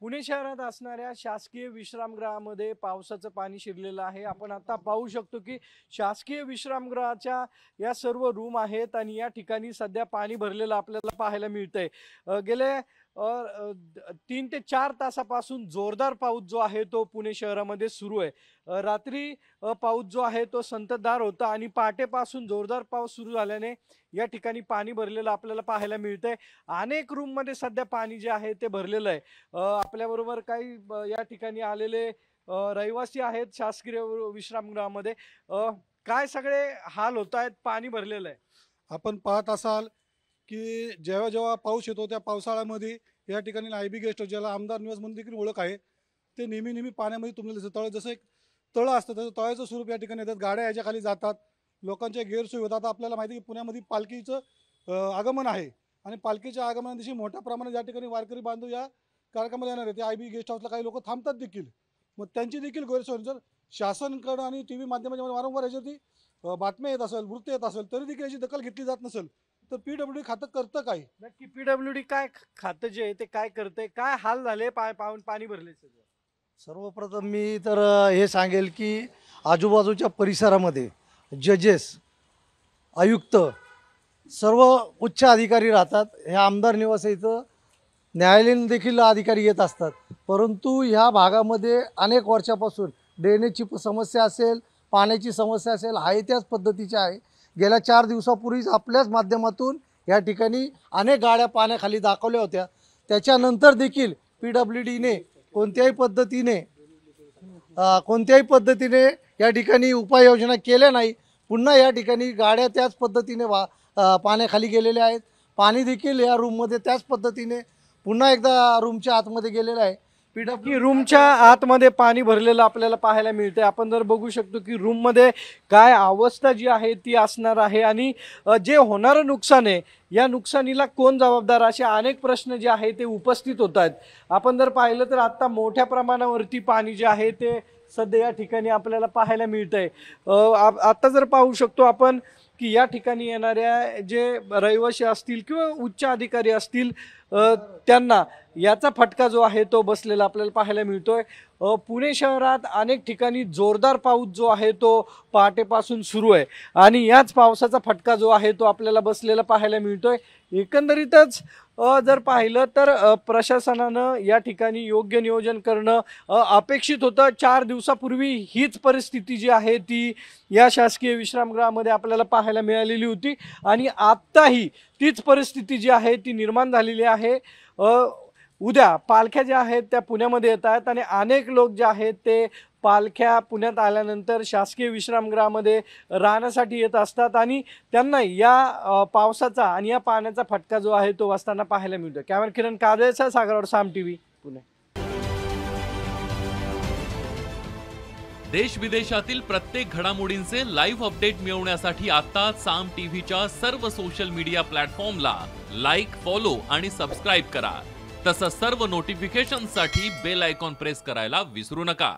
पुणे शहरात असणाऱ्या शासकीय विश्रामगृहामध्ये पावसाचं पाणी शिरलेलं आहे। आपण आता पाहू शकतो की शासकीय विश्रामगृहाच्या या सर्व रूम आहेत आणि या ठिकाणी सध्या पाणी भरलेलं आपल्याला पाहायला मिळतंय। गेले 3 ते 4 तासापासून जोरदार पाऊस जो आहे तो पुणे शहरामध्ये सुरू आहे। रात्री पाऊस जो आहे तो संततधार होता आणि पहाटेपासून जोरदार पाऊस सुरू झाल्याने या ठिकाणी पाणी भरलेलं आपल्याला पाहायला मिळतंय। अनेक रूम मध्ये सध्या पाणी जे आहे ते भरलेलं आहे। आपल्याबरोबर काही या ठिकाणी आलेले रहिवासी आहेत शासकीय विश्रामगृहामध्ये। काय सगळे हाल होत आहेत, पाणी भरलेलं आहे। आपण पाहत असाल की जेव्हा जेव्हा पाऊस येतो त्या पावसाळ्यामध्ये या ठिकाणी आयबी गेस्ट हाऊस, ज्याला आमदार निवास म्हणून देखील ओळख आहे, ते नेहमी पाण्यामध्ये तुंबलेलं दिसतं। तळ जसं एक तळं असतं तसं तळ्याचं स्वरूप या ठिकाणी येतात। गाड्या याच्या खाली जातात, लोकांच्या गैरसोयी होतात। आपल्याला माहिती आहे की पुण्यामध्ये पालखीचं आगमन आहे आणि पालखीच्या आगमना दिवशी मोठ्या प्रमाणात या ठिकाणी वारकरी बांधव या कार्यक्रमाला येणार आहेत। आयबी गेस्ट हाऊसला काही लोक थांबतात देखील, मग त्यांची देखील गैरसोय जर शासनाकडं आणि टी व्ही माध्यमाच्या वारंवार याच्यावरती बातम्या येत असेल, वृत्त येत असेल, तरी देखील याची दखल घेतली जात नसेल तर पीडब्ल्यूडी खातं करतं काय? नक्की पीडब्ल्यूडी काय खातं जे आहे ते काय करते, काय हाल झाले, पाणी भरले सगळं? सर्वप्रथम मी तर हे सांगेल की आजूबाजूच्या परिसरामध्ये जजेस, आयुक्त, सर्व उच्च अधिकारी राहतात। हे आमदार निवास इथं न्यायालयीन देखील अधिकारी येत असतात, परंतु ह्या भागामध्ये अनेक वर्षापासून ड्रेनेजची समस्या असेल, पाण्याची समस्या असेल, आहे त्याच पद्धतीची आहे। गेल्या 4 दिवसापूर्वीच आपल्याच माध्यमातून या ठिकाणी अनेक गाड्या पाण्याखाली दाखवल्या होत्या। त्याच्यानंतर देखील पीडब्ल्यूडीने कोणत्याही पद्धतीने या ठिकाणी उपाययोजना केल्या नाही। पुन्हा या ठिकाणी गाड्या त्याच पद्धतीने पाण्याखाली गेलेल्या आहेत। पाणी देखील या रूममध्ये त्याच पद्धतीने पुन्हा एकदा रूमच्या आतमध्ये गेलेलं आहे। की रूमच्या आतमध्ये पाणी भरलेलं आपल्याला पाहायला मिळते। आपण जर बघू शकतो की रूम मध्ये काय अवस्था जी आहे ती असणार आहे आणि जे होणारं नुकसान आहे या नुकसानीला कोण जबाबदार, असे अनेक प्रश्न जे आहे ते उपस्थित होत आहेत। आपण जर पाहिलं तर आता मोठ्या प्रमाणावरती पाणी जे आहे ते सध्या या ठिकाणी आपल्याला पाहायला मिळतंय। आता जर पाहू शकतो आपण की या ठिकाणी येणाऱ्या जे रहिवासी असतील किंवा उच्च अधिकारी असतील त्यांना याचा फटका जो आहे तो बसलेला आपल्याला पाहायला मिळतोय। पुणे शहरात अनेक ठिकाणी जोरदार पाऊस जो आहे तो पहाटेपासून सुरू आहे आणि याच पावसाचा फटका जो आहे तो आपल्याला बसलेला पाहायला मिळतोय। एकंदरीतच जर पाहिलं तर प्रशासनानं या ठिकाणी योग्य नियोजन करणं अपेक्षित होतं। 4 दिवसापूर्वी हीच परिस्थिती जी आहे ती या शासकीय विश्रामगृहामध्ये आपल्याला पाहायला मिळालेली होती आणि आत्ताही तीच परिस्थिती जी आहे ती निर्माण झालेली आहे। उद्या पालख्या ज्या आहेत त्या पुण्यामध्ये येत आहेत आणि अनेक लोक जे आहेत ते पालख्या पुण्यात आल्यानंतर शासकीय विश्रामगृहामध्ये राहण्यासाठी येत असतात आणि त्यांना या पावसाचा आणि या पाण्याचा फटका जो आहे तो बसताना पाहायला मिळतो। कॅमेरा किरण काजळेचा सागरवाड, साम टीव्ही, पुणे। देश विदेशातील प्रत्येक घडामोडींचे लाईव्ह अपडेट मिळवण्यासाठी आता साम टीव्हीच्या सर्व सोशल मीडिया प्लॅटफॉर्मला लाईक, फॉलो आणि सबस्क्राईब करा। तसंच सर्व नोटिफिकेशनसाठी बेल आयकॉन प्रेस करायला विसरू नका।